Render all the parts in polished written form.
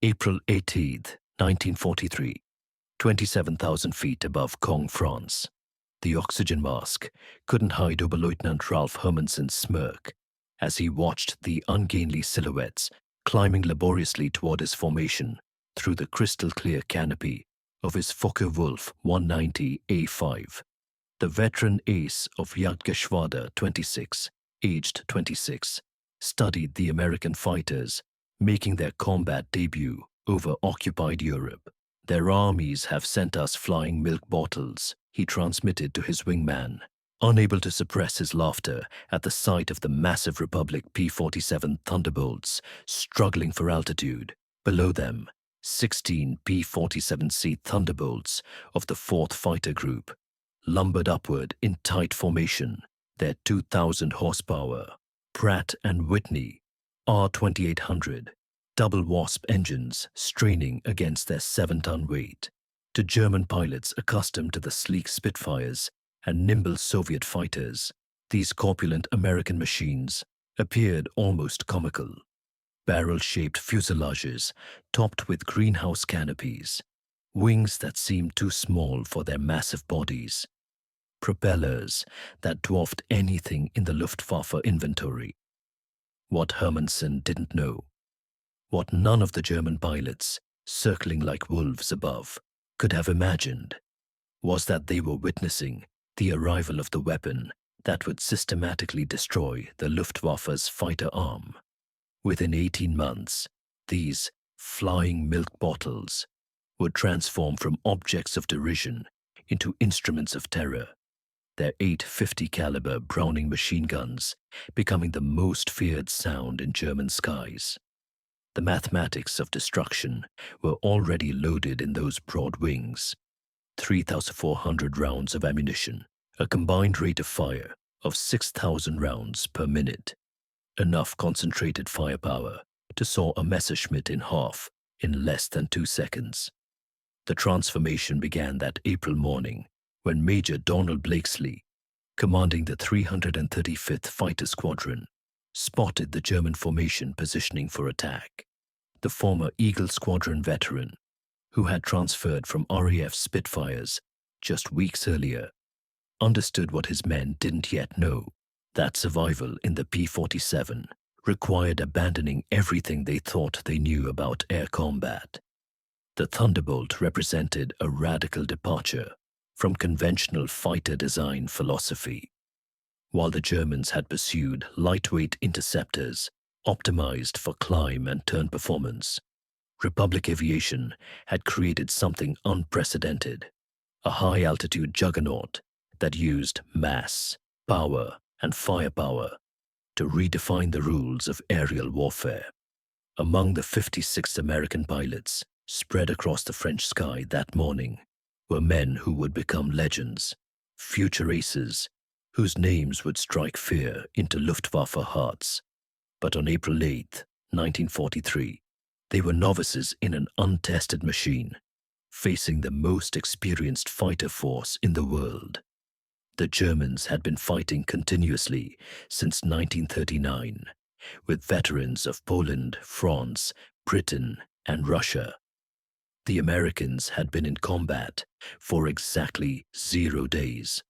April 18th, 1943, 27,000 feet above Caen, France. The oxygen mask couldn't hide Oberleutnant Ralph Hermanson's smirk as he watched the ungainly silhouettes climbing laboriously toward his formation through the crystal-clear canopy of his Focke-Wulf 190A5. The veteran ace of Jagdgeschwader 26, aged 26, studied the American fighters making their combat debut over occupied Europe. "Their armies have sent us flying milk bottles," he transmitted to his wingman, unable to suppress his laughter at the sight of the massive Republic P-47 Thunderbolts struggling for altitude. Below them, 16 P-47C Thunderbolts of the 4th Fighter Group lumbered upward in tight formation, their 2,000 horsepower Pratt & Whitney R2800 double Wasp engines straining against their 7-ton weight. To German pilots accustomed to the sleek Spitfires and nimble Soviet fighters, these corpulent American machines appeared almost comical. Barrel-shaped fuselages topped with greenhouse canopies, wings that seemed too small for their massive bodies, propellers that dwarfed anything in the Luftwaffe inventory. What Hermanson didn't know, what none of the German pilots, circling like wolves above, could have imagined, was that they were witnessing the arrival of the weapon that would systematically destroy the Luftwaffe's fighter arm. Within 18 months, these flying milk bottles would transform from objects of derision into instruments of terror, their 850 caliber Browning machine guns becoming the most feared sound in German skies. The mathematics of destruction were already loaded in those broad wings. 3,400 rounds of ammunition, a combined rate of fire of 6,000 rounds per minute. Enough concentrated firepower to saw a Messerschmitt in half in less than 2 seconds. The transformation began that April morning when Major Donald Blakesley, commanding the 335th Fighter Squadron, spotted the German formation positioning for attack. The former Eagle Squadron veteran, who had transferred from RAF Spitfires just weeks earlier, understood what his men didn't yet know, that survival in the P-47 required abandoning everything they thought they knew about air combat. The Thunderbolt represented a radical departure from conventional fighter design philosophy. While the Germans had pursued lightweight interceptors optimized for climb and turn performance, Republic Aviation had created something unprecedented, a high-altitude juggernaut that used mass, power, and firepower to redefine the rules of aerial warfare. Among the 56 American pilots spread across the French sky that morning were men who would become legends, future aces whose names would strike fear into Luftwaffe hearts. But on April 8, 1943, they were novices in an untested machine, facing the most experienced fighter force in the world. The Germans had been fighting continuously since 1939, with veterans of Poland, France, Britain, and Russia. The Americans had been in combat for exactly 0 days.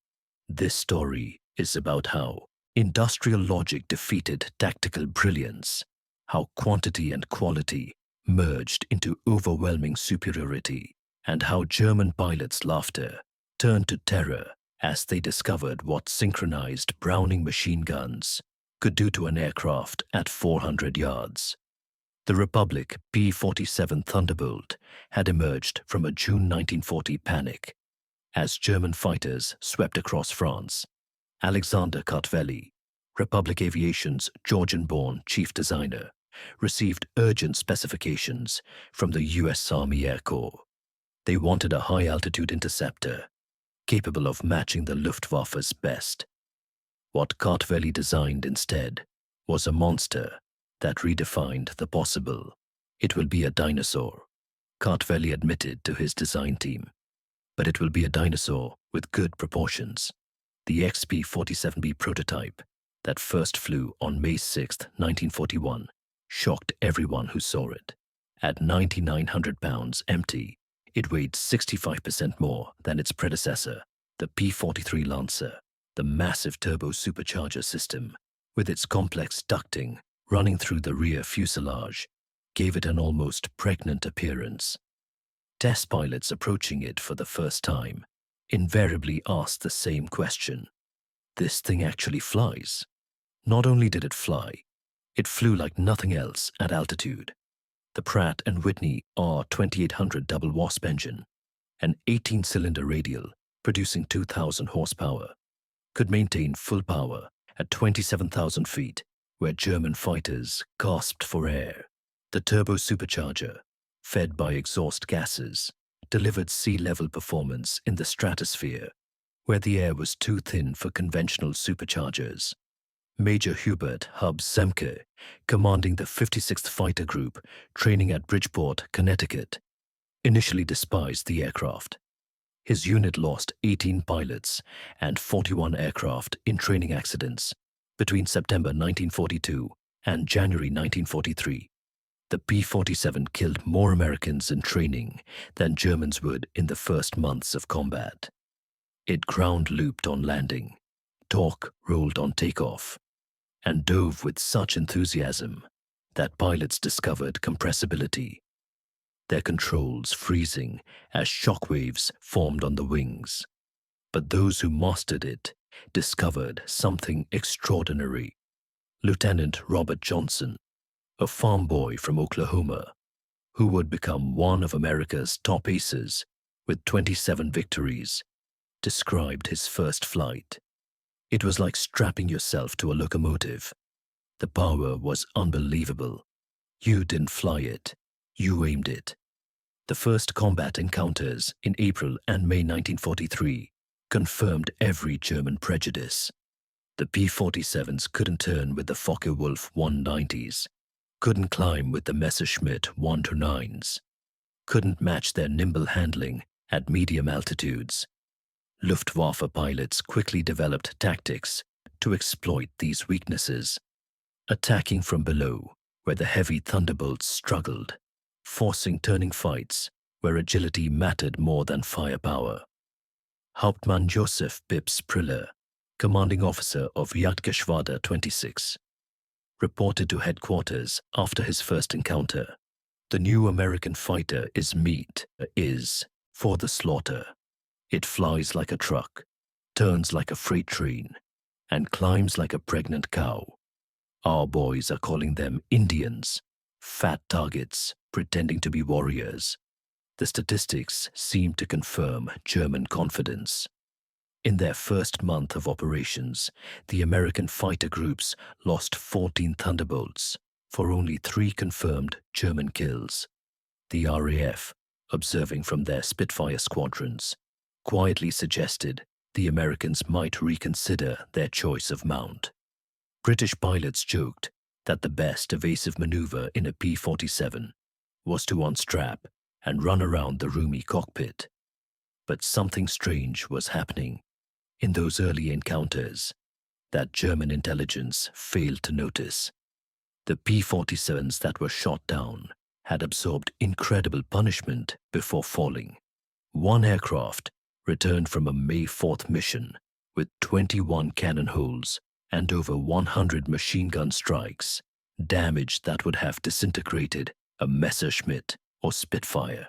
This story is about how industrial logic defeated tactical brilliance, how quantity and quality merged into overwhelming superiority, and how German pilots' laughter turned to terror as they discovered what synchronized Browning machine guns could do to an aircraft at 400 yards. The Republic P-47 Thunderbolt had emerged from a June 1940 panic. As German fighters swept across France, Alexander Kartveli, Republic Aviation's Georgian-born chief designer, received urgent specifications from the U.S. Army Air Corps. They wanted a high-altitude interceptor capable of matching the Luftwaffe's best. What Kartveli designed instead was a monster that redefined the possible. "It will be a dinosaur," Kartveli admitted to his design team. "But it will be a dinosaur with good proportions." The XP-47B prototype that first flew on May 6, 1941, shocked everyone who saw it. At 9,900 pounds empty, it weighed 65% more than its predecessor, the P-43 Lancer. The massive turbo supercharger system, with its complex ducting running through the rear fuselage, gave it an almost pregnant appearance. Test pilots approaching it for the first time invariably asked the same question. This thing actually flies. Not only did it fly, it flew like nothing else at altitude. The Pratt & Whitney R2800 double wasp engine, an 18-cylinder radial producing 2,000 horsepower, could maintain full power at 27,000 feet, where German fighters gasped for air. The turbo supercharger, fed by exhaust gases, delivered sea-level performance in the stratosphere, where the air was too thin for conventional superchargers. Major Hubert Hub Zemke, commanding the 56th Fighter Group, training at Bridgeport, Connecticut, initially despised the aircraft. His unit lost 18 pilots and 41 aircraft in training accidents between September 1942 and January 1943. The P-47 killed more Americans in training than Germans would in the first months of combat. It ground-looped on landing, torque rolled on takeoff, and dove with such enthusiasm that pilots discovered compressibility, their controls freezing as shock waves formed on the wings. But those who mastered it discovered something extraordinary. Lieutenant Robert Johnson, a farm boy from Oklahoma, who would become one of America's top aces with 27 victories, described his first flight. It was like strapping yourself to a locomotive. The power was unbelievable. You didn't fly it, you aimed it. The first combat encounters in April and May 1943 confirmed every German prejudice. The P-47s couldn't turn with the Focke-Wulf 190s, couldn't climb with the Messerschmitt 129s, couldn't match their nimble handling at medium altitudes. Luftwaffe pilots quickly developed tactics to exploit these weaknesses, attacking from below where the heavy Thunderbolts struggled, forcing turning fights where agility mattered more than firepower. Hauptmann Josef Bips Priller, commanding officer of Jagdgeschwader 26, reported to headquarters after his first encounter, "The new American fighter is meat, is for the slaughter. It flies like a truck, turns like a freight train, and climbs like a pregnant cow. Our boys are calling them Indians, fat targets pretending to be warriors." The statistics seem to confirm German confidence. In their first month of operations, the American fighter groups lost 14 Thunderbolts for only 3 confirmed German kills. The RAF, observing from their Spitfire squadrons, quietly suggested the Americans might reconsider their choice of mount. British pilots joked that the best evasive maneuver in a P-47 was to unstrap and run around the roomy cockpit. But something strange was happening in those early encounters that German intelligence failed to notice. The P-47s that were shot down had absorbed incredible punishment before falling. One aircraft returned from a May 4th mission with 21 cannon holes and over 100 machine gun strikes, damage that would have disintegrated a Messerschmitt or Spitfire.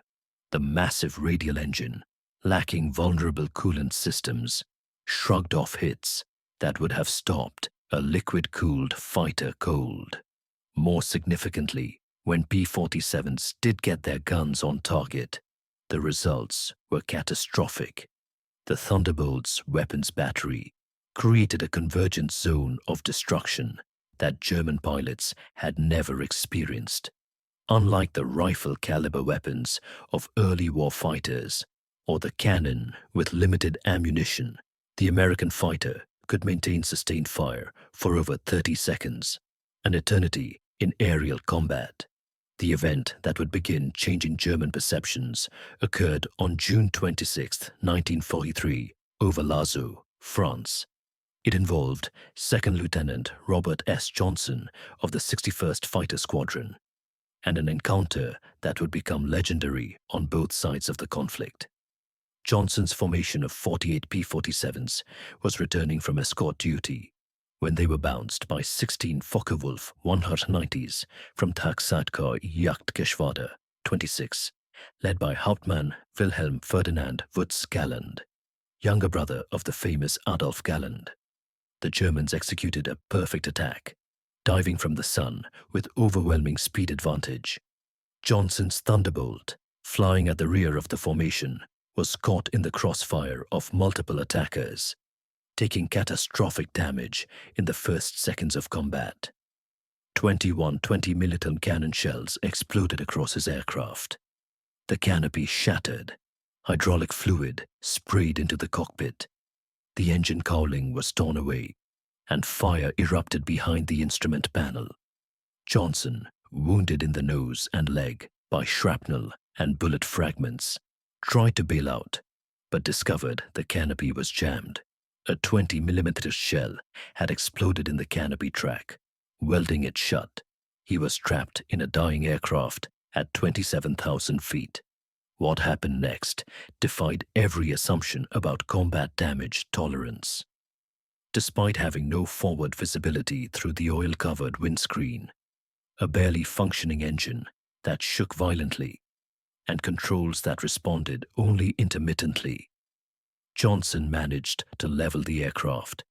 The massive radial engine, lacking vulnerable coolant systems, shrugged off hits that would have stopped a liquid-cooled fighter cold. More significantly, when P-47s did get their guns on target, the results were catastrophic. The Thunderbolt's weapons battery created a convergent zone of destruction that German pilots had never experienced. Unlike the rifle-caliber weapons of early war fighters or the cannon with limited ammunition, the American fighter could maintain sustained fire for over 30 seconds, an eternity in aerial combat. The event that would begin changing German perceptions occurred on June 26, 1943, over Lazo, France. It involved 2nd Lieutenant Robert S. Johnson of the 61st Fighter Squadron. and an encounter that would become legendary on both sides of the conflict. Johnson's formation of 48 P-47s was returning from escort duty when they were bounced by 16 Focke-Wulf 190s from Tagsatker Jagdgeschwader 26, led by Hauptmann Wilhelm Ferdinand Wutz-Galland, younger brother of the famous Adolf Galland. The Germans executed a perfect attack, diving from the sun with overwhelming speed advantage. Johnson's Thunderbolt, flying at the rear of the formation, was caught in the crossfire of multiple attackers, taking catastrophic damage in the first seconds of combat. 21 20-milliton cannon shells exploded across his aircraft. The canopy shattered. Hydraulic fluid sprayed into the cockpit. The engine cowling was torn away, and fire erupted behind the instrument panel. Johnson, wounded in the nose and leg by shrapnel and bullet fragments, tried to bail out, but discovered the canopy was jammed. A 20mm shell had exploded in the canopy track, welding it shut. He was trapped in a dying aircraft at 27,000 feet. What happened next defied every assumption about combat damage tolerance. Despite having no forward visibility through the oil-covered windscreen, a barely functioning engine that shook violently, and controls that responded only intermittently, Johnson managed to level the aircraft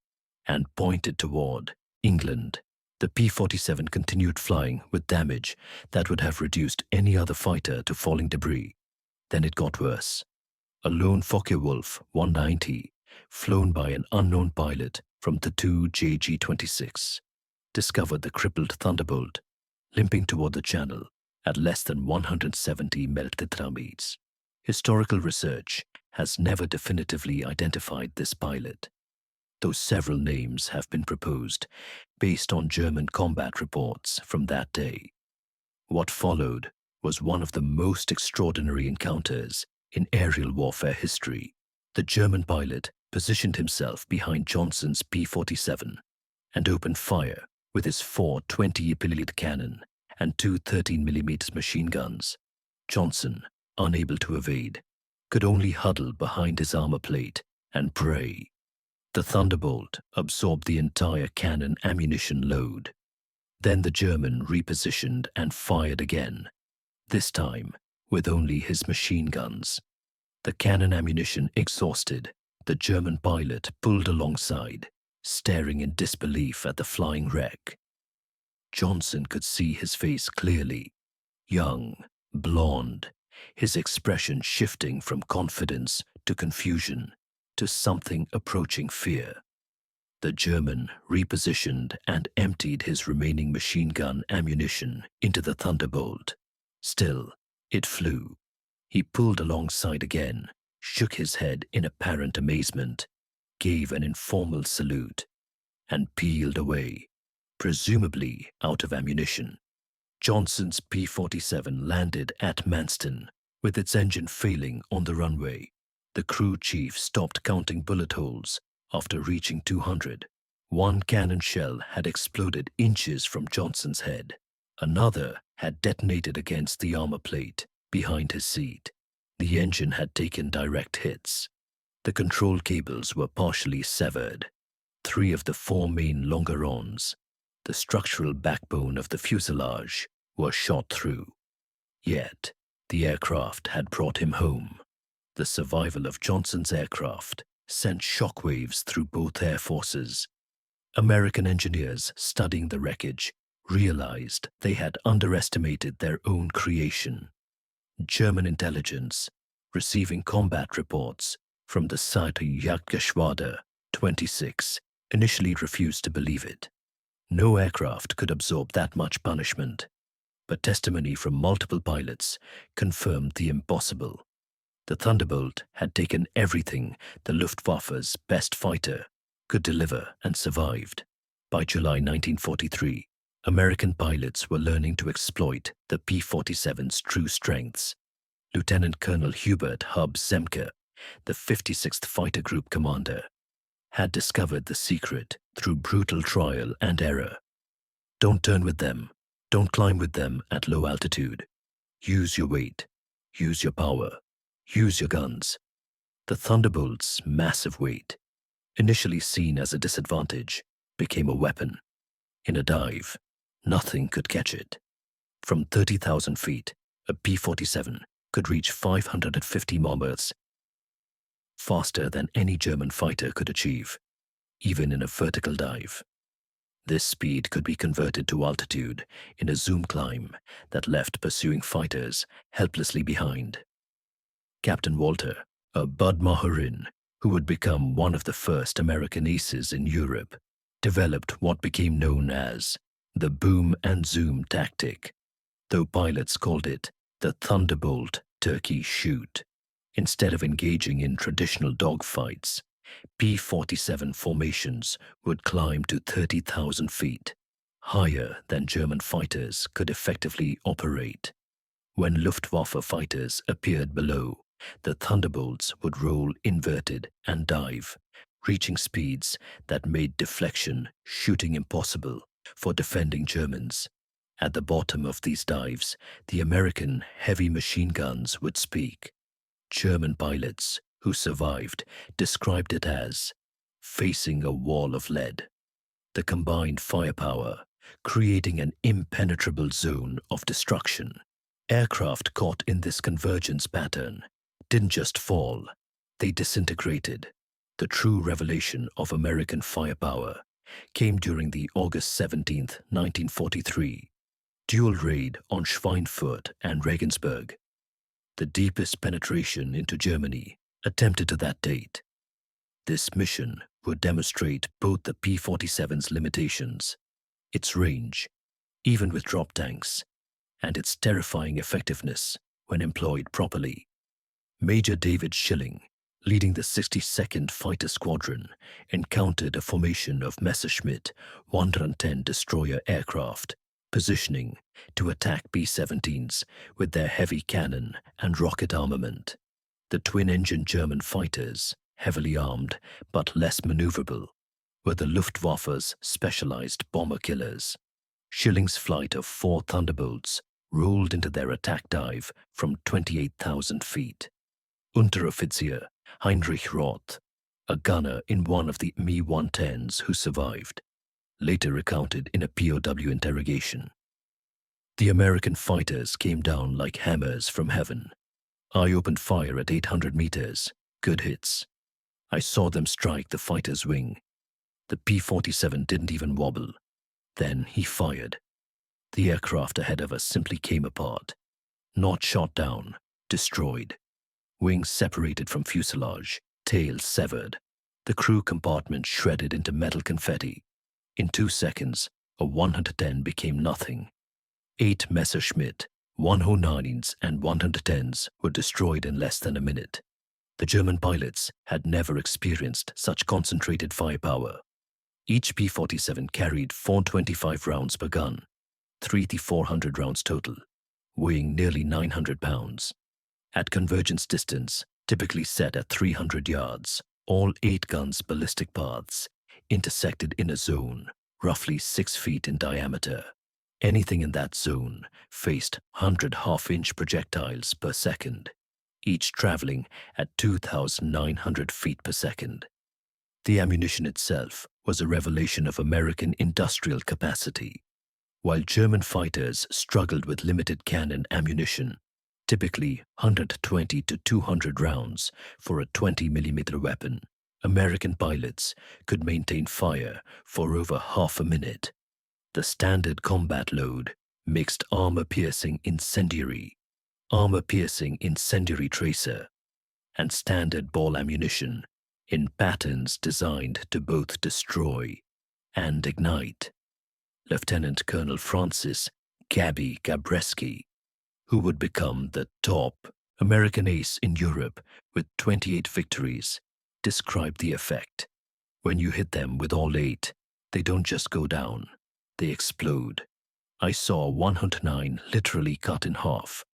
and pointed toward England. The P-47 continued flying with damage that would have reduced any other fighter to falling debris. Then it got worse. A lone Focke-Wulf 190, flown by an unknown pilot from the 2JG-26, discovered the crippled Thunderbolt, limping toward the channel at less than 170 melt-tetrameters. Historical research has never definitively identified this pilot, though several names have been proposed based on German combat reports from that day. What followed was one of the most extraordinary encounters in aerial warfare history. The German pilot positioned himself behind Johnson's P-47 and opened fire with his 4 20-millimeter cannon and 2 13mm machine guns. Johnson, unable to evade, could only huddle behind his armor plate and pray. The Thunderbolt absorbed the entire cannon ammunition load. Then the German repositioned and fired again, this time with only his machine guns. The cannon ammunition exhausted, the German pilot pulled alongside, staring in disbelief at the flying wreck. Johnson could see his face clearly, young, blonde, his expression shifting from confidence to confusion to something approaching fear. The German repositioned and emptied his remaining machine gun ammunition into the Thunderbolt. Still, it flew. He pulled alongside again, shook his head in apparent amazement, gave an informal salute, and peeled away, presumably out of ammunition. Johnson's P-47 landed at Manston, with its engine failing on the runway. The crew chief stopped counting bullet holes after reaching 200. One cannon shell had exploded inches from Johnson's head. Another had detonated against the armor plate behind his seat. The engine had taken direct hits. The control cables were partially severed. 3 of the 4 main longerons, the structural backbone of the fuselage, were shot through. Yet, the aircraft had brought him home. The survival of Johnson's aircraft sent shockwaves through both air forces. American engineers studying the wreckage realized they had underestimated their own creation. German intelligence, receiving combat reports from the Jagdgeschwader 26, initially refused to believe it. No aircraft could absorb that much punishment, but testimony from multiple pilots confirmed the impossible. The Thunderbolt had taken everything the Luftwaffe's best fighter could deliver and survived. By July 1943, American pilots were learning to exploit the P-47's true strengths. Lieutenant Colonel Hubert Hub Zemke, the 56th Fighter Group commander, had discovered the secret through brutal trial and error. Don't turn with them, Don't climb with them at low altitude. Use your weight. Use your power. Use your guns. The Thunderbolt's massive weight, initially seen as a disadvantage, became a weapon. In a dive, nothing could catch it. From 30,000 feet, a P-47 could reach 550 miles faster than any German fighter could achieve, even in a vertical dive. This speed could be converted to altitude in a zoom climb that left pursuing fighters helplessly behind. Captain Walter, a Bud Mahurin, who would become one of the first American aces in Europe, developed what became known as the boom and zoom tactic, though pilots called it the Thunderbolt turkey shoot. Instead of engaging in traditional dogfights, P-47 formations would climb to 30,000 feet, higher than German fighters could effectively operate. When Luftwaffe fighters appeared below, the Thunderbolts would roll inverted and dive, reaching speeds that made deflection shooting impossible for defending Germans. At the bottom of these dives, the American heavy machine guns would speak. German pilots who survived described it as facing a wall of lead. The combined firepower creating an impenetrable zone of destruction. Aircraft caught in this convergence pattern didn't just fall, they disintegrated. The true revelation of American firepower came during the August 17, 1943, dual raid on Schweinfurt and Regensburg, the deepest penetration into Germany attempted to that date. This mission would demonstrate both the P-47's limitations, its range, even with drop tanks, and its terrifying effectiveness when employed properly. Major David Schilling, leading the 62nd Fighter Squadron, encountered a formation of Messerschmitt 110 destroyer aircraft, positioning to attack B-17s with their heavy cannon and rocket armament. The twin-engine German fighters, heavily armed but less maneuverable, were the Luftwaffe's specialized bomber killers. Schilling's flight of 4 Thunderbolts rolled into their attack dive from 28,000 feet. Unteroffizier Heinrich Roth, a gunner in one of the Mi-110s who survived, later recounted in a POW interrogation. The American fighters came down like hammers from heaven. I opened fire at 800 meters, good hits. I saw them strike the fighter's wing. The P-47 didn't even wobble. Then he fired. The aircraft ahead of us simply came apart. Not shot down, destroyed. Wings separated from fuselage, tail severed. The crew compartment shredded into metal confetti. In 2 seconds, a 110 became nothing. 8 Messerschmitt 109s and 110s were destroyed in less than a minute. The German pilots had never experienced such concentrated firepower. Each P-47 carried 425 rounds per gun, 3,400 rounds total, weighing nearly 900 pounds. At convergence distance, typically set at 300 yards, all 8 guns' ballistic paths intersected in a zone roughly 6 feet in diameter. Anything in that zone faced 100 half-inch projectiles per second, each traveling at 2,900 feet per second. The ammunition itself was a revelation of American industrial capacity. While German fighters struggled with limited cannon ammunition, typically 120 to 200 rounds for a 20mm weapon, American pilots could maintain fire for over half a minute. The standard combat load mixed armor-piercing incendiary tracer, and standard ball ammunition in patterns designed to both destroy and ignite. Lieutenant Colonel Francis Gabby Gabreski, who would become the top American ace in Europe with 28 victories, described the effect. When you hit them with all 8, they don't just go down, they explode. I saw 109 literally cut in half,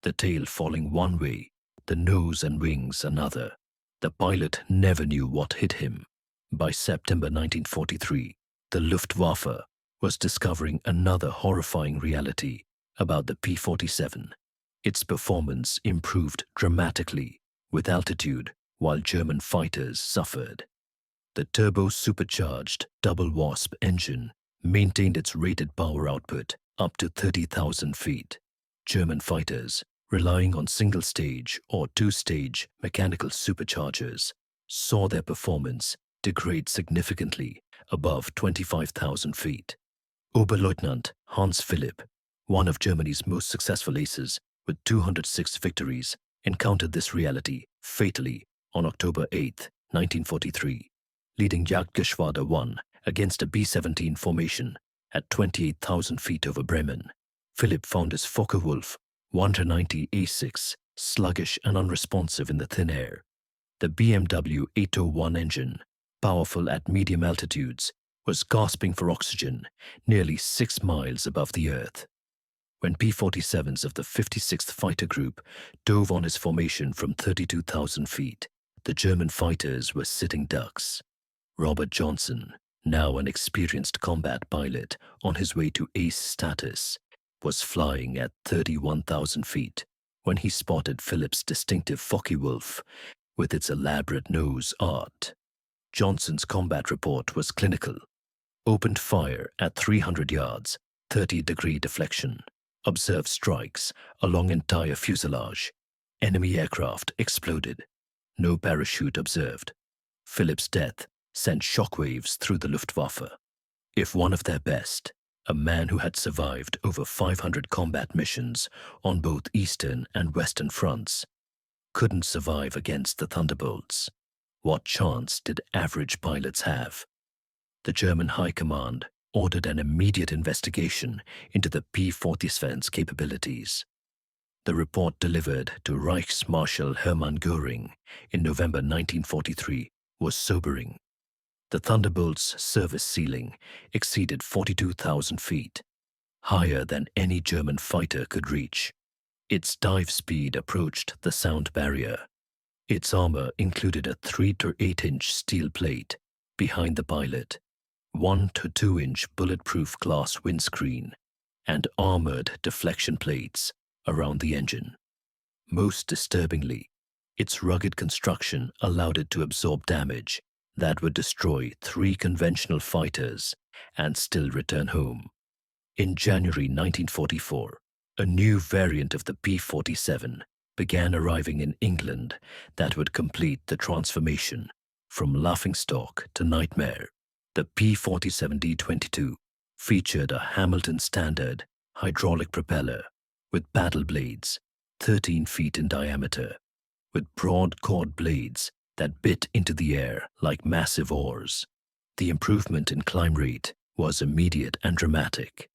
the tail falling one way, the nose and wings another. The pilot never knew what hit him. By September 1943, the Luftwaffe was discovering another horrifying reality about the P-47. Its performance improved dramatically with altitude while German fighters suffered. The turbo-supercharged double-wasp engine maintained its rated power output up to 30,000 feet. German fighters, relying on single-stage or two-stage mechanical superchargers, saw their performance degrade significantly above 25,000 feet. Oberleutnant Hans Philipp, one of Germany's most successful aces with 206 victories, encountered this reality fatally on October 8, 1943, leading Jagdgeschwader 1 against a B-17 formation at 28,000 feet over Bremen. Philipp found his Focke-Wulf 190 A6 sluggish and unresponsive in the thin air. The BMW 801 engine, powerful at medium altitudes, was gasping for oxygen nearly 6 miles above the earth. When P-47s of the 56th Fighter Group dove on his formation from 32,000 feet, the German fighters were sitting ducks. Robert Johnson, now an experienced combat pilot on his way to ace status, was flying at 31,000 feet when he spotted Philipp's distinctive Focke-Wulf with its elaborate nose art. Johnson's combat report was clinical. Opened fire at 300 yards, 30-degree deflection. Observed strikes along entire fuselage. Enemy aircraft exploded. No parachute observed. Philipp's death sent shockwaves through the Luftwaffe. If one of their best, a man who had survived over 500 combat missions on both Eastern and Western fronts, couldn't survive against the Thunderbolts, what chance did average pilots have? The German High Command ordered an immediate investigation into the P-47's capabilities. The report delivered to Reichsmarschall Hermann Göring in November 1943 was sobering. The Thunderbolt's service ceiling exceeded 42,000 feet, higher than any German fighter could reach. Its dive speed approached the sound barrier. Its armor included a 3 to 8-inch steel plate behind the pilot, 1 to 2-inch bulletproof glass windscreen, and armored deflection plates around the engine. Most disturbingly, its rugged construction allowed it to absorb damage that would destroy 3 conventional fighters and still return home. In January 1944, a new variant of the P-47 began arriving in England that would complete the transformation from laughingstock to nightmare. The P-47D-22 featured a Hamilton standard hydraulic propeller with paddle blades 13 feet in diameter, with broad chord blades that bit into the air like massive oars. The improvement in climb rate was immediate and dramatic.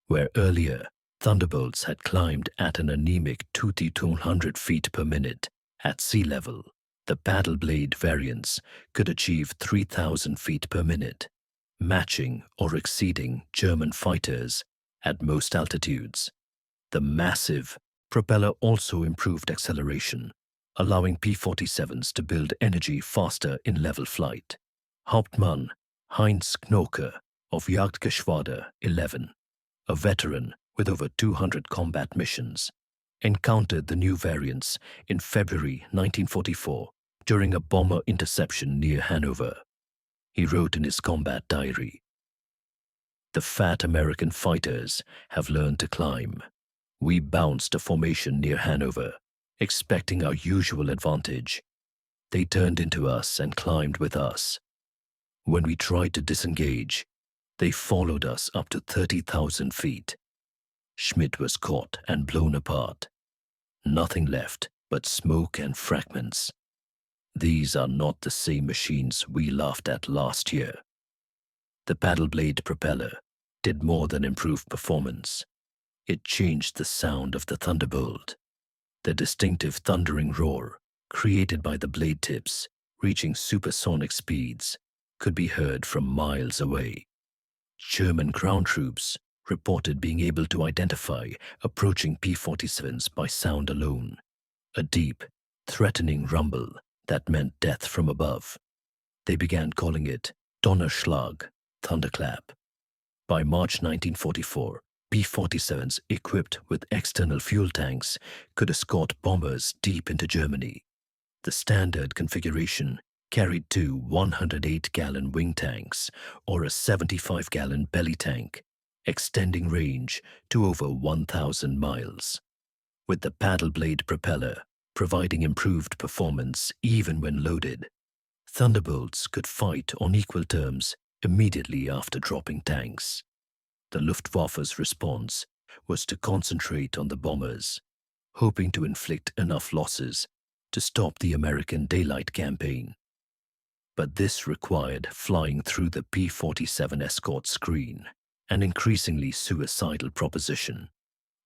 Where earlier Thunderbolts had climbed at an anemic 200 feet per minute at sea level, the paddle blade variants could achieve 3,000 feet per minute, matching or exceeding German fighters at most altitudes. The massive propeller also improved acceleration, allowing P-47s to build energy faster in level flight. Hauptmann Heinz Knoke of Jagdgeschwader 11, a veteran with over 200 combat missions, encountered the new variants in February 1944 during a bomber interception near Hanover. He wrote in his combat diary, "The fat American fighters have learned to climb. We bounced a formation near Hanover, expecting our usual advantage. They turned into us and climbed with us. When we tried to disengage, they followed us up to 30,000 feet. Schmidt was caught and blown apart. Nothing left but smoke and fragments. These are not the same machines we laughed at last year." The paddle blade propeller did more than improve performance. It changed the sound of the Thunderbolt. The distinctive thundering roar created by the blade tips reaching supersonic speeds could be heard from miles away. German ground troops reported being able to identify approaching P-47s by sound alone, a deep, threatening rumble that meant death from above. They began calling it Donnerschlag, thunderclap. By March 1944, P-47s equipped with external fuel tanks could escort bombers deep into Germany. The standard configuration carried two 108-gallon wing tanks or a 75-gallon belly tank, extending range to over 1,000 miles. With the paddle blade propeller providing improved performance even when loaded, Thunderbolts could fight on equal terms immediately after dropping tanks. The Luftwaffe's response was to concentrate on the bombers, hoping to inflict enough losses to stop the American daylight campaign. But this required flying through the P-47 escort screen, an increasingly suicidal proposition.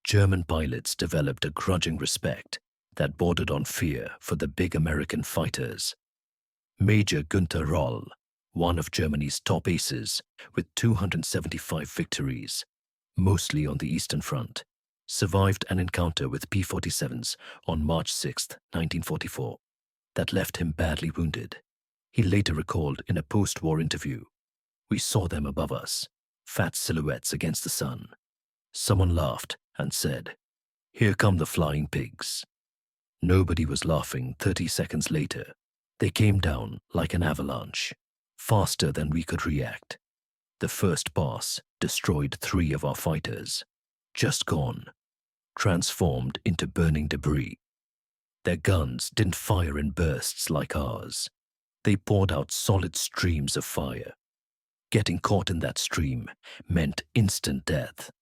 German pilots developed a grudging respect that bordered on fear for the big American fighters. Major Günther Roll, one of Germany's top aces with 275 victories, mostly on the Eastern Front, survived an encounter with P-47s on March 6, 1944, that left him badly wounded. He later recalled in a post-war interview, "We saw them above us, fat silhouettes against the sun. Someone laughed and said, 'Here come the flying pigs.' Nobody was laughing 30 seconds later. They came down like an avalanche, faster than we could react. The first pass destroyed 3 of our fighters, just gone, transformed into burning debris. Their guns didn't fire in bursts like ours. They poured out solid streams of fire. Getting caught in that stream meant instant death."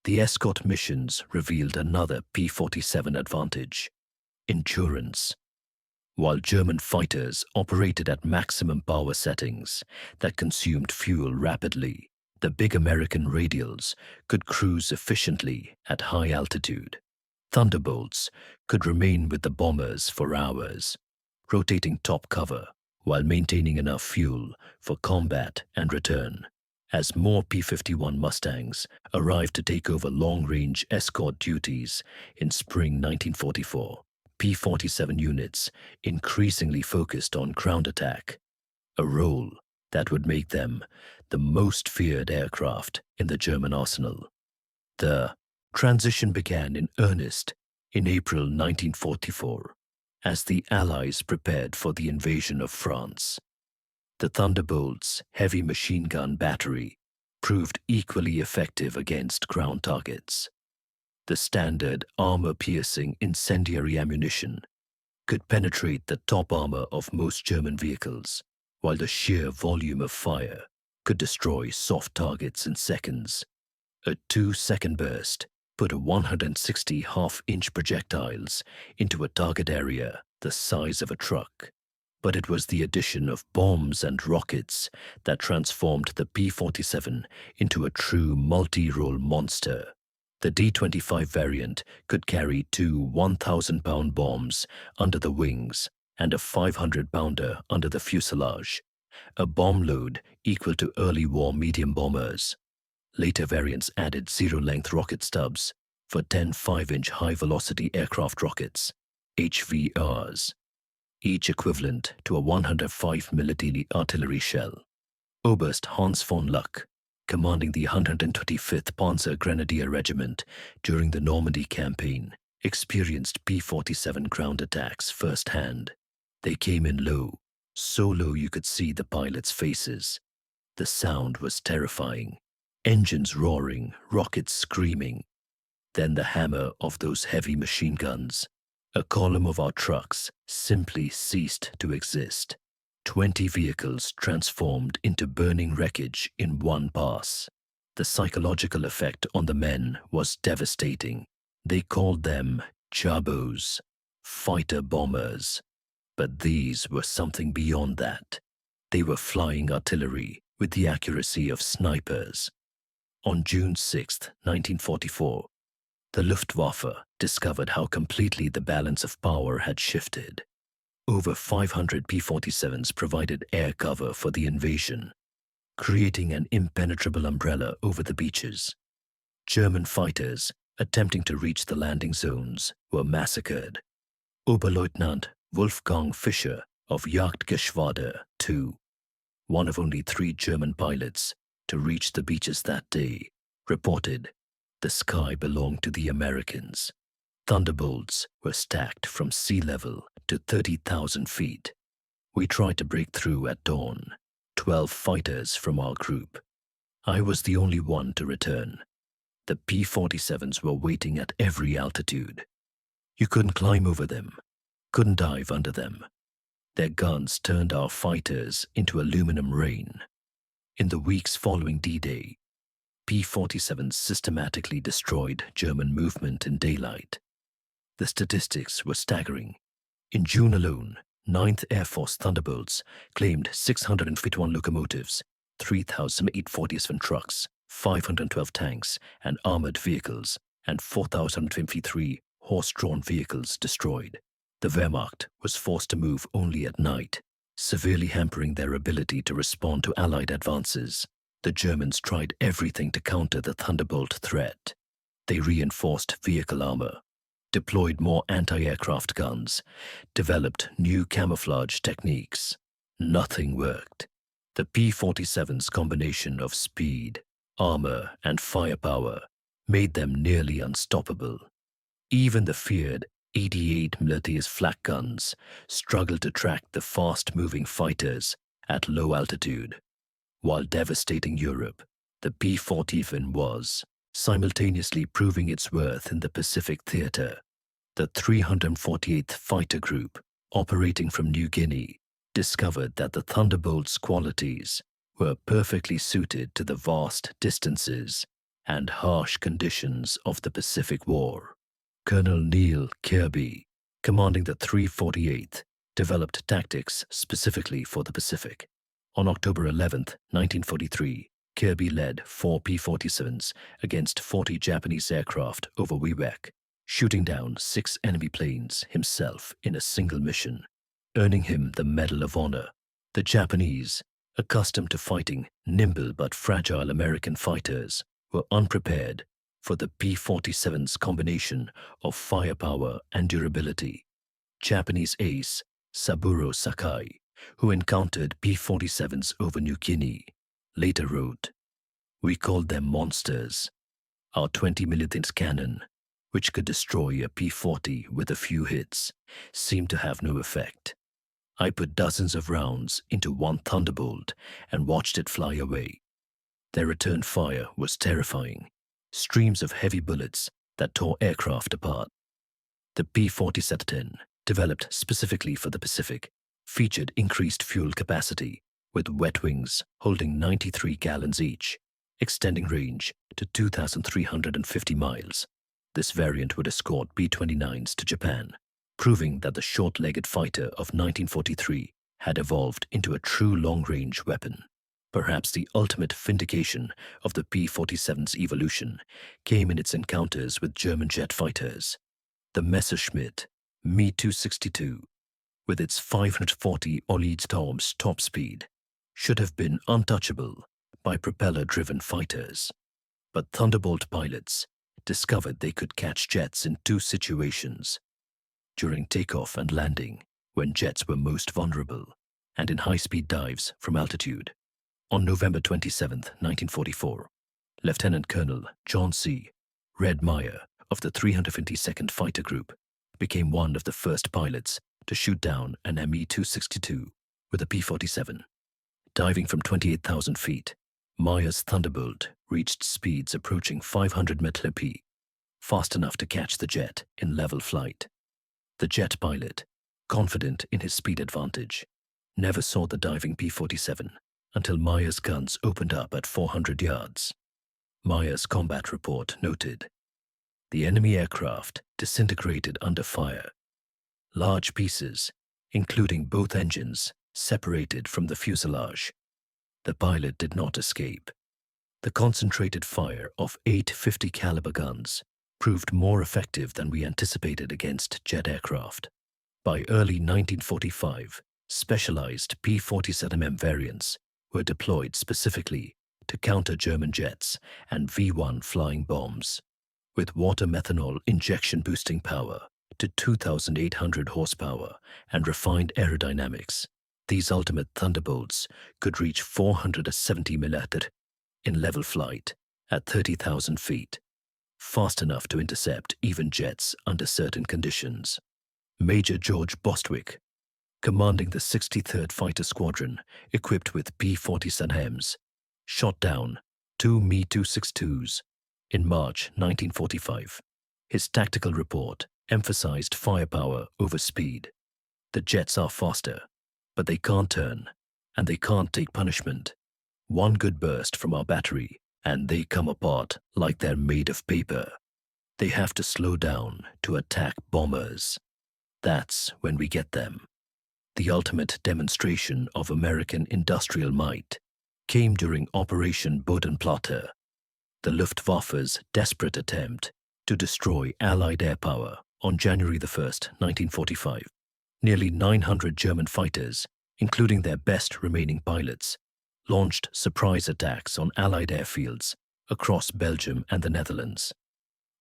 The escort missions revealed another P-47 advantage: endurance. While German fighters operated at maximum power settings that consumed fuel rapidly, the big American radials could cruise efficiently at high altitude. Thunderbolts could remain with the bombers for hours, rotating top cover while maintaining enough fuel for combat and return. As more P-51 Mustangs arrived to take over long-range escort duties in spring 1944, P-47 units increasingly focused on ground attack, a role that would make them the most feared aircraft in the German arsenal. The transition began in earnest in April 1944 as the Allies prepared for the invasion of France. The Thunderbolt's heavy machine gun battery proved equally effective against ground targets. The standard armor-piercing incendiary ammunition could penetrate the top armor of most German vehicles, while the sheer volume of fire could destroy soft targets in seconds. A 2-second burst put a 160 half-inch projectiles into a target area the size of a truck. But it was the addition of bombs and rockets that transformed the P-47 into a true multi-role monster. The D-25 variant could carry 2 1,000-pound bombs under the wings and a 500-pounder under the fuselage, a bomb load equal to early war medium bombers. Later variants added zero-length rocket stubs for 10 5-inch high-velocity aircraft rockets, HVRs, each equivalent to a 105 mm artillery shell. Oberst Hans von Luck, commanding the 125th Panzer Grenadier Regiment during the Normandy campaign, experienced P-47 ground attacks firsthand. They came in low, so low you could see the pilots' faces. The sound was terrifying. Engines roaring, rockets screaming. Then the hammer of those heavy machine guns. A column of our trucks simply ceased to exist. 20 vehicles transformed into burning wreckage in one pass. The psychological effect on the men was devastating. They called them Jabos, fighter bombers. But these were something beyond that. They were flying artillery with the accuracy of snipers. On June 6, 1944, the Luftwaffe discovered how completely the balance of power had shifted. Over 500 P-47s provided air cover for the invasion, creating an impenetrable umbrella over the beaches. German fighters attempting to reach the landing zones were massacred. Oberleutnant Wolfgang Fischer of Jagdgeschwader II, one of only 3 German pilots to reach the beaches that day, reported, "The sky belonged to the Americans." Thunderbolts were stacked from sea level to 30,000 feet. We tried to break through at dawn, 12 fighters from our group. I was the only one to return. The P-47s were waiting at every altitude. You couldn't climb over them, couldn't dive under them. Their guns turned our fighters into aluminum rain. In the weeks following D-Day, P-47s systematically destroyed German movement in daylight. The statistics were staggering. In June alone, 9th Air Force Thunderbolts claimed 651 locomotives, 3,847 trucks, 512 tanks and armored vehicles, and 4,053 horse-drawn vehicles destroyed. The Wehrmacht was forced to move only at night, severely hampering their ability to respond to Allied advances. The Germans tried everything to counter the Thunderbolt threat. They reinforced vehicle armor, deployed more anti-aircraft guns, developed new camouflage techniques. Nothing worked. The P-47's combination of speed, armor, and firepower made them nearly unstoppable. Even the feared 88mm flak guns struggled to track the fast-moving fighters at low altitude. While devastating Europe, the P-41 was simultaneously proving its worth in the Pacific theater. The 348th Fighter Group, operating from New Guinea, discovered that the Thunderbolt's qualities were perfectly suited to the vast distances and harsh conditions of the Pacific War. Colonel Neil Kirby, commanding the 348th, developed tactics specifically for the Pacific. On October 11, 1943, Kirby led 4 P-47s against 40 Japanese aircraft over Wewak, shooting down 6 enemy planes himself in a single mission, earning him the Medal of Honor. The Japanese, accustomed to fighting nimble but fragile American fighters, were unprepared for the P-47's combination of firepower and durability. Japanese ace Saburo Sakai, who encountered P-47s over New Guinea, later wrote, "We called them monsters. Our 20mm cannon, which could destroy a P-40 with a few hits, seemed to have no effect. I put dozens of rounds into one Thunderbolt and watched it fly away. Their return fire was terrifying, streams of heavy bullets that tore aircraft apart." The P-47, developed specifically for the Pacific, featured increased fuel capacity, with wet wings holding 93 gallons each, extending range to 2,350 miles. This variant would escort B-29s to Japan, proving that the short-legged fighter of 1943 had evolved into a true long-range weapon. Perhaps the ultimate vindication of the P-47's evolution came in its encounters with German jet fighters. The Messerschmitt Me-262, with its 540 Orlid-Storms top speed, should have been untouchable by propeller-driven fighters. But Thunderbolt pilots discovered they could catch jets in 2 situations: during takeoff and landing, when jets were most vulnerable, and in high-speed dives from altitude. On November 27, 1944, Lieutenant Colonel John C. "Red" Meyer of the 352nd Fighter Group became one of the first pilots to shoot down an Me-262 with a P-47. Diving from 28,000 feet, Meyer's Thunderbolt reached speeds approaching 500 mph, fast enough to catch the jet in level flight. The jet pilot, confident in his speed advantage, never saw the diving P-47 until Meyer's guns opened up at 400 yards. Meyer's combat report noted, "The enemy aircraft disintegrated under fire. Large pieces, including both engines, separated from the fuselage. The pilot did not escape. The concentrated fire of 8 50 caliber guns proved more effective than we anticipated against jet aircraft." By early 1945, specialized P-47M variants were deployed specifically to counter German jets and V-1 flying bombs. With water methanol injection boosting power to 2,800 horsepower and refined aerodynamics, these ultimate Thunderbolts could reach 470 mm in level flight at 30,000 feet, fast enough to intercept even jets under certain conditions. Major George Bostwick, commanding the 63rd Fighter Squadron equipped with P-47Ms, shot down 2 Me-262s in March 1945. His tactical report emphasized firepower over speed. The jets are faster, but they can't turn, and they can't take punishment. One good burst from our battery, and they come apart like they're made of paper. They have to slow down to attack bombers. That's when we get them. The ultimate demonstration of American industrial might came during Operation Bodenplatte, the Luftwaffe's desperate attempt to destroy Allied air power on January 1st, 1945. Nearly 900 German fighters, including their best remaining pilots, launched surprise attacks on Allied airfields across Belgium and the Netherlands.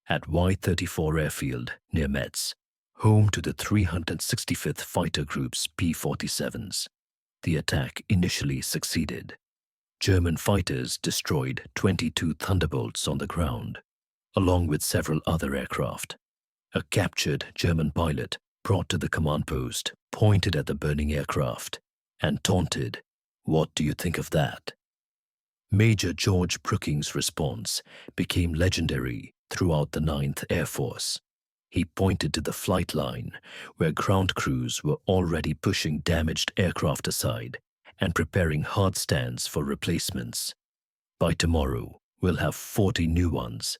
At Y-34 airfield near Metz, home to the 365th Fighter Group's P-47s, the attack initially succeeded. German fighters destroyed 22 Thunderbolts on the ground, along with several other aircraft. A captured German pilot brought to the command post pointed at the burning aircraft and taunted, "What do you think of that?" Major George Brooking's response became legendary throughout the 9th Air Force. He pointed to the flight line, where ground crews were already pushing damaged aircraft aside and preparing hard stands for replacements. "By tomorrow, we'll have 40 new ones.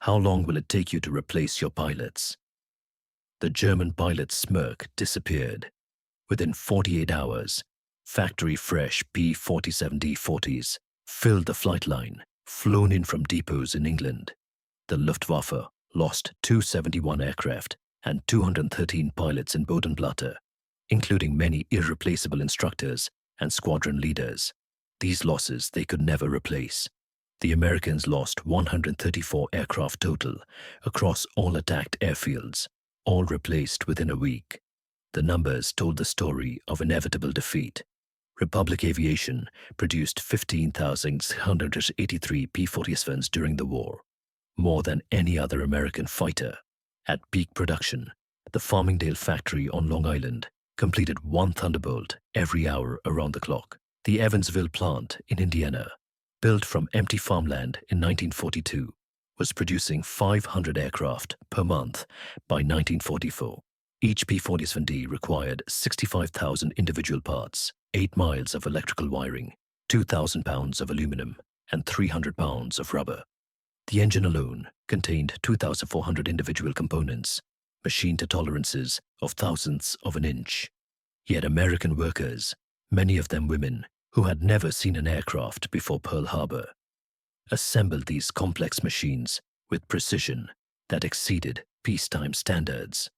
How long will it take you to replace your pilots?" The German pilot's smirk disappeared. Within 48 hours, factory-fresh P-47D-40s filled the flight line, flown in from depots in England. The Luftwaffe lost 271 aircraft and 213 pilots in Bodenplatte, including many irreplaceable instructors and squadron leaders. These losses they could never replace. The Americans lost 134 aircraft total across all attacked airfields, all replaced within a week. The numbers told the story of inevitable defeat. Republic Aviation produced 15,683 P-47s during the war, more than any other American fighter. At peak production, the Farmingdale factory on Long Island completed 1 Thunderbolt every hour around the clock. The Evansville plant in Indiana, built from empty farmland in 1942, was producing 500 aircraft per month by 1944. Each P-47D required 65,000 individual parts, 8 miles of electrical wiring, 2,000 pounds of aluminum, and 300 pounds of rubber. The engine alone contained 2,400 individual components, machined to tolerances of thousandths of an inch. Yet American workers, many of them women who had never seen an aircraft before Pearl Harbor, assembled these complex machines with precision that exceeded peacetime standards.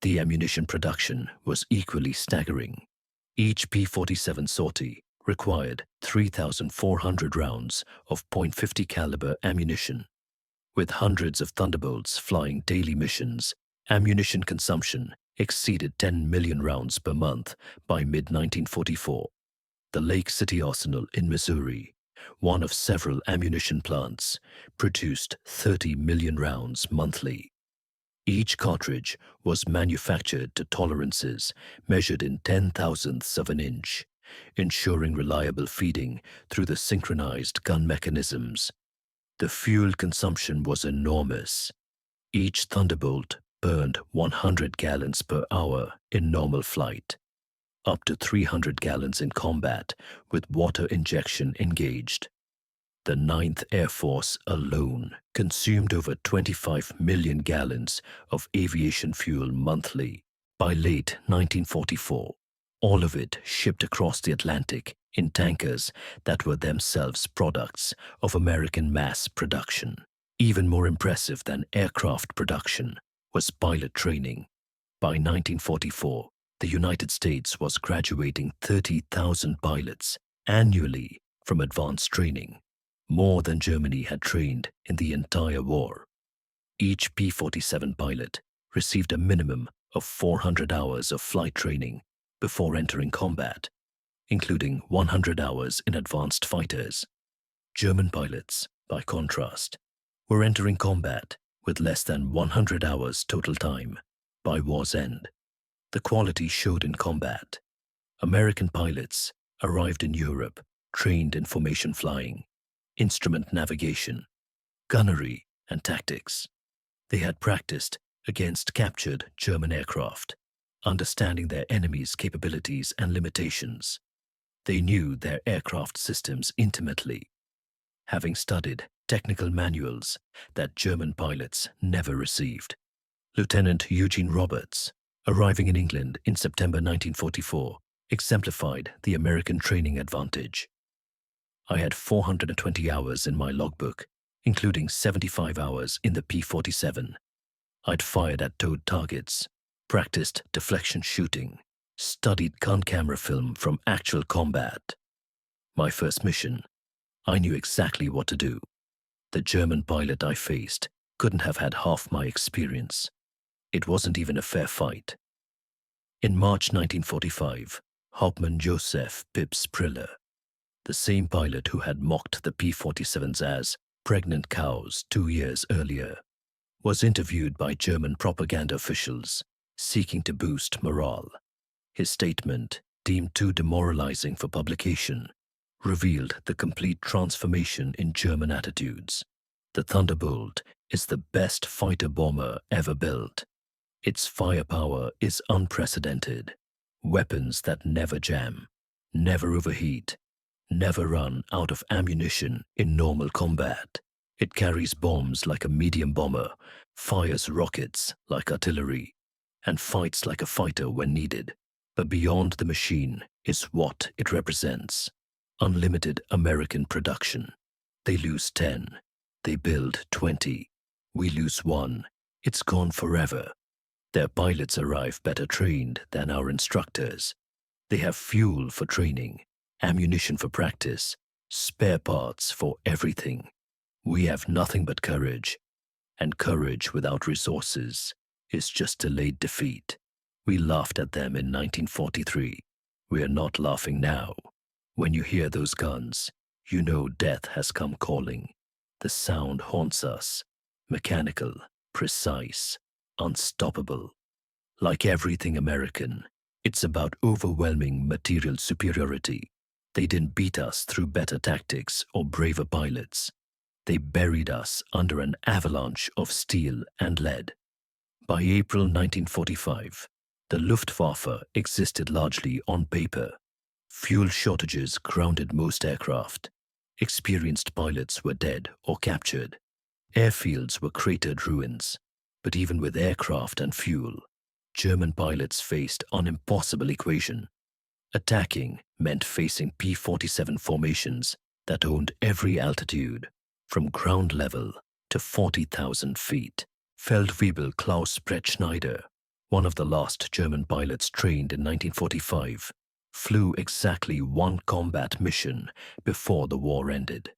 The ammunition production was equally staggering. Each P-47 sortie required 3,400 rounds of .50 caliber ammunition. With hundreds of Thunderbolts flying daily missions, ammunition consumption exceeded 10 million rounds per month by mid-1944. The Lake City Arsenal in Missouri, one of several ammunition plants, produced 30 million rounds monthly. Each cartridge was manufactured to tolerances measured in 10,000ths of an inch, ensuring reliable feeding through the synchronized gun mechanisms. The fuel consumption was enormous. Each Thunderbolt burned 100 gallons per hour in normal flight, up to 300 gallons in combat with water injection engaged. The 9th Air Force alone consumed over 25 million gallons of aviation fuel monthly by late 1944, all of it shipped across the Atlantic in tankers that were themselves products of American mass production. Even more impressive than aircraft production was pilot training. By 1944, the United States was graduating 30,000 pilots annually from advanced training, more than Germany had trained in the entire war. Each P-47 pilot received a minimum of 400 hours of flight training before entering combat, including 100 hours in advanced fighters. German pilots, by contrast, were entering combat with less than 100 hours total time by war's end. The quality showed in combat. American pilots arrived in Europe trained in formation flying, instrument navigation, gunnery, and tactics. They had practiced against captured German aircraft, understanding their enemy's capabilities and limitations. They knew their aircraft systems intimately, having studied technical manuals that German pilots never received. Lieutenant Eugene Roberts, arriving in England in September 1944, exemplified the American training advantage. I had 420 hours in my logbook, including 75 hours in the P-47. I'd fired at towed targets, practiced deflection shooting, studied gun camera film from actual combat. My first mission, I knew exactly what to do. The German pilot I faced couldn't have had half my experience. It wasn't even a fair fight. In March 1945, Hauptmann Joseph Pips Priller, the same pilot who had mocked the P-47s as pregnant cows 2 years earlier, was interviewed by German propaganda officials seeking to boost morale. His statement, deemed too demoralizing for publication, revealed the complete transformation in German attitudes. The Thunderbolt is the best fighter bomber ever built. Its firepower is unprecedented. Weapons that never jam, never overheat, never run out of ammunition in normal combat. It carries bombs like a medium bomber, fires rockets like artillery, and fights like a fighter when needed. But beyond the machine is what it represents. Unlimited American production. They lose 10. They build 20. We lose 1. It's gone forever. Their pilots arrive better trained than our instructors. They have fuel for training, ammunition for practice, spare parts for everything. We have nothing but courage, and courage without resources is just delayed defeat. We laughed at them in 1943. We are not laughing now. When you hear those guns, you know death has come calling. The sound haunts us, mechanical, precise, unstoppable. Like everything American, it's about overwhelming material superiority. They didn't beat us through better tactics or braver pilots. They buried us under an avalanche of steel and lead. By April 1945, the Luftwaffe existed largely on paper. Fuel shortages grounded most aircraft. Experienced pilots were dead or captured. Airfields were cratered ruins. But even with aircraft and fuel, German pilots faced an impossible equation. Attacking meant facing P-47 formations that owned every altitude, from ground level to 40,000 feet. Feldwebel Klaus Brettschneider, one of the last German pilots trained in 1945, flew exactly one combat mission before the war ended.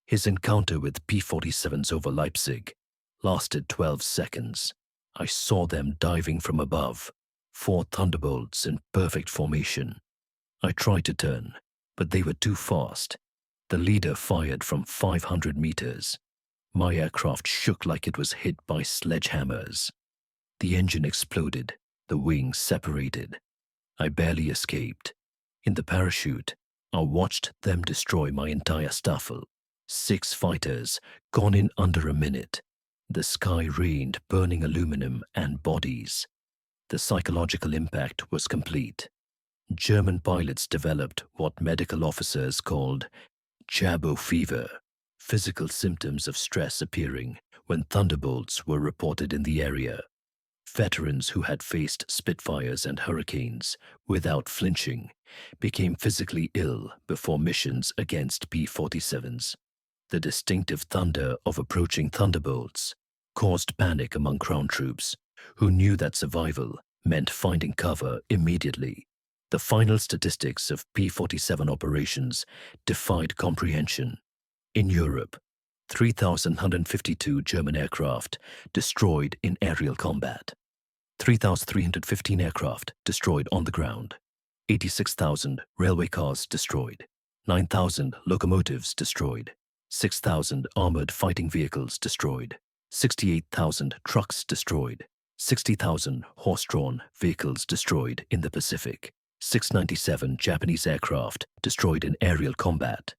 His encounter with P-47s over Leipzig lasted 12 seconds. I saw them diving from above, 4 Thunderbolts in perfect formation. I tried to turn, but they were too fast. The leader fired from 500 meters. My aircraft shook like it was hit by sledgehammers. The engine exploded, the wings separated. I barely escaped. In the parachute, I watched them destroy my entire staffel. 6 fighters, gone in under a minute. The sky rained burning aluminum and bodies. The psychological impact was complete. German pilots developed what medical officers called jabo fever, physical symptoms of stress appearing when thunderbolts were reported in the area. Veterans who had faced Spitfires and Hurricanes without flinching became physically ill before missions against P-47s. The distinctive thunder of approaching thunderbolts caused panic among ground troops who knew that survival meant finding cover immediately. The final statistics of P-47 operations defied comprehension. In Europe, 3,152 German aircraft destroyed in aerial combat, 3,315 aircraft destroyed on the ground, 86,000 railway cars destroyed, 9,000 locomotives destroyed, 6,000 armored fighting vehicles destroyed, 68,000 trucks destroyed, 60,000 horse-drawn vehicles destroyed in the Pacific, 697 Japanese aircraft destroyed in aerial combat,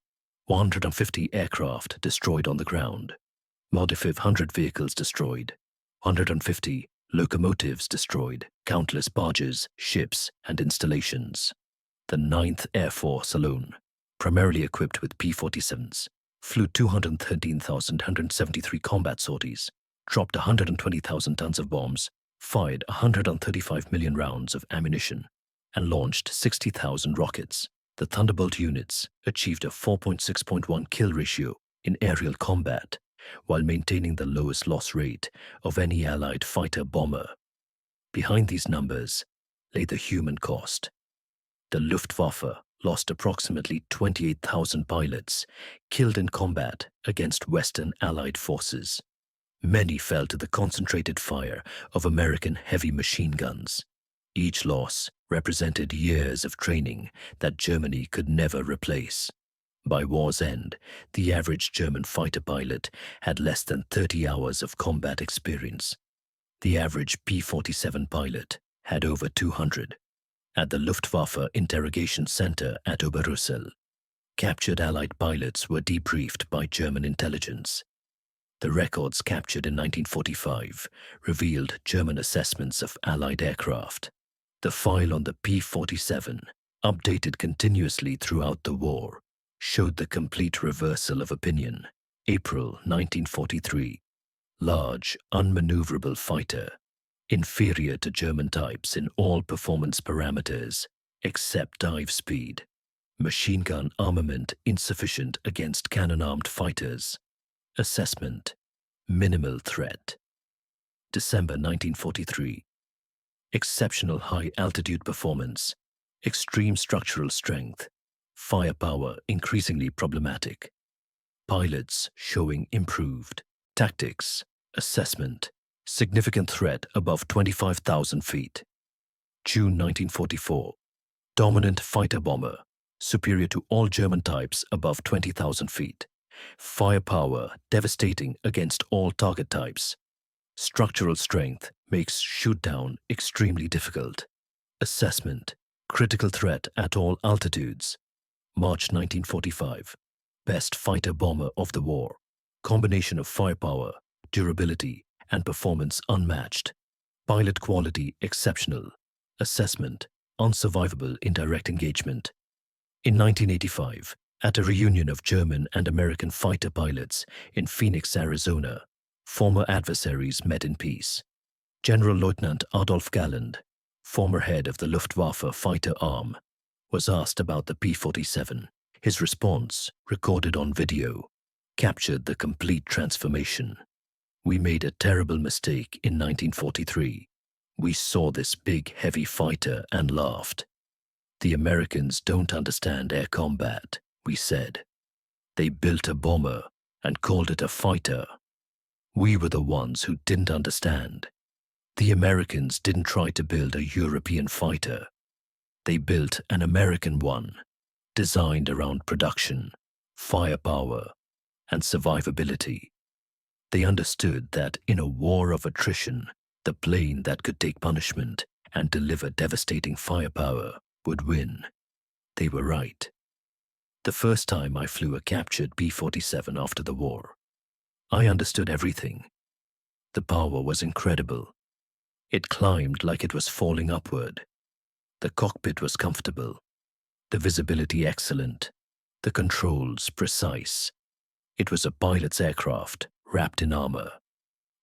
150 aircraft destroyed on the ground, Modification 100 vehicles destroyed, 150 locomotives destroyed, countless barges, ships, and installations. The 9th Air Force alone, primarily equipped with P-47s, flew 213,173 combat sorties, dropped 120,000 tons of bombs, fired 135 million rounds of ammunition, and launched 60,000 rockets. The Thunderbolt units achieved a 4.6.1 kill ratio in aerial combat, while maintaining the lowest loss rate of any Allied fighter-bomber. Behind these numbers lay the human cost. The Luftwaffe lost approximately 28,000 pilots killed in combat against Western Allied forces. Many fell to the concentrated fire of American heavy machine guns. Each loss represented years of training that Germany could never replace. By war's end, the average German fighter pilot had less than 30 hours of combat experience. The average P-47 pilot had over 200. At the Luftwaffe Interrogation Center at Oberrussel, captured Allied pilots were debriefed by German intelligence. The records captured in 1945 revealed German assessments of Allied aircraft. The file on the P-47, updated continuously throughout the war, showed the complete reversal of opinion. April 1943. Large, unmaneuverable fighter, inferior to German types in all performance parameters, except dive speed. Machine gun armament insufficient against cannon-armed fighters. Assessment: minimal threat. December 1943. Exceptional high-altitude performance, extreme structural strength, firepower increasingly problematic. Pilots showing improved. Tactics: assessment: significant threat above 25,000 feet. June 1944. Dominant fighter bomber, superior to all German types above 20,000 feet. Firepower devastating against all target types. Structural strength makes shoot-down extremely difficult. Assessment: critical threat at all altitudes. March 1945. Best fighter bomber of the war. Combination of firepower, durability, and performance unmatched. Pilot quality exceptional. Assessment: unsurvivable in direct engagement. In 1985, at a reunion of German and American fighter pilots in Phoenix, Arizona, former adversaries met in peace. General Lieutenant Adolf Galland, former head of the Luftwaffe fighter arm, was asked about the P-47. His response, recorded on video, captured the complete transformation. We made a terrible mistake in 1943. We saw this big, heavy fighter and laughed. The Americans don't understand air combat, we said. They built a bomber and called it a fighter. We were the ones who didn't understand. The Americans didn't try to build a European fighter. They built an American one, designed around production, firepower, and survivability. They understood that in a war of attrition, the plane that could take punishment and deliver devastating firepower would win. They were right. The first time I flew a captured P-47 after the war, I understood everything. The power was incredible. It climbed like it was falling upward. The cockpit was comfortable, the visibility excellent, the controls precise. It was a pilot's aircraft wrapped in armor.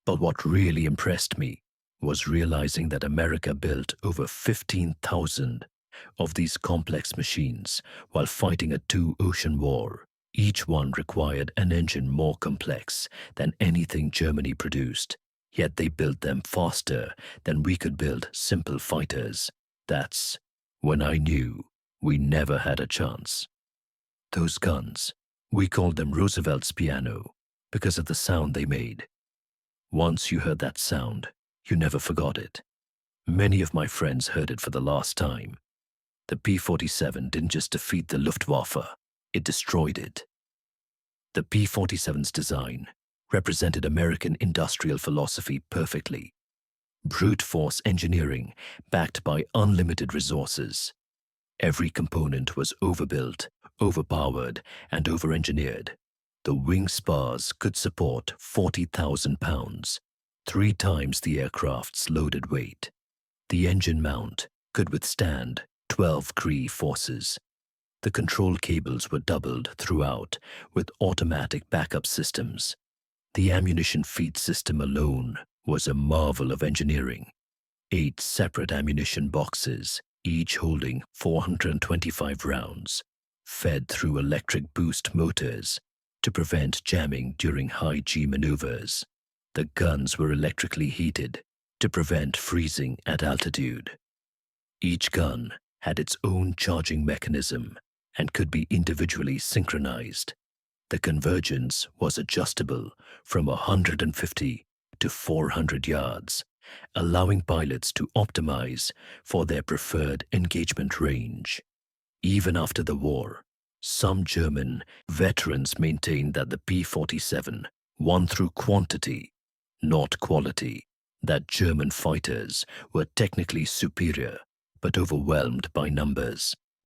But what really impressed me was realizing that America built over 15,000 of these complex machines while fighting a two-ocean war. Each one required an engine more complex than anything Germany produced, yet they built them faster than we could build simple fighters. That's when I knew we never had a chance. Those guns, we called them Roosevelt's piano because of the sound they made. Once you heard that sound, you never forgot it. Many of my friends heard it for the last time. The P-47 didn't just defeat the Luftwaffe, it destroyed it. The P-47's design represented American industrial philosophy perfectly. Brute force engineering backed by unlimited resources. Every component was overbuilt, overpowered, and overengineered. The wing spars could support 40,000 pounds, 3 times the aircraft's loaded weight. The engine mount could withstand 12 Cree forces. The control cables were doubled throughout with automatic backup systems. The ammunition feed system alone was a marvel of engineering. 8 separate ammunition boxes, each holding 425 rounds, fed through electric boost motors to prevent jamming during high-G maneuvers. The guns were electrically heated to prevent freezing at altitude. Each gun had its own charging mechanism and could be individually synchronized. The convergence was adjustable from 150 to 400 yards, allowing pilots to optimize for their preferred engagement range. Even after the war, some German veterans maintained that the P-47 won through quantity, not quality, that German fighters were technically superior but overwhelmed by numbers.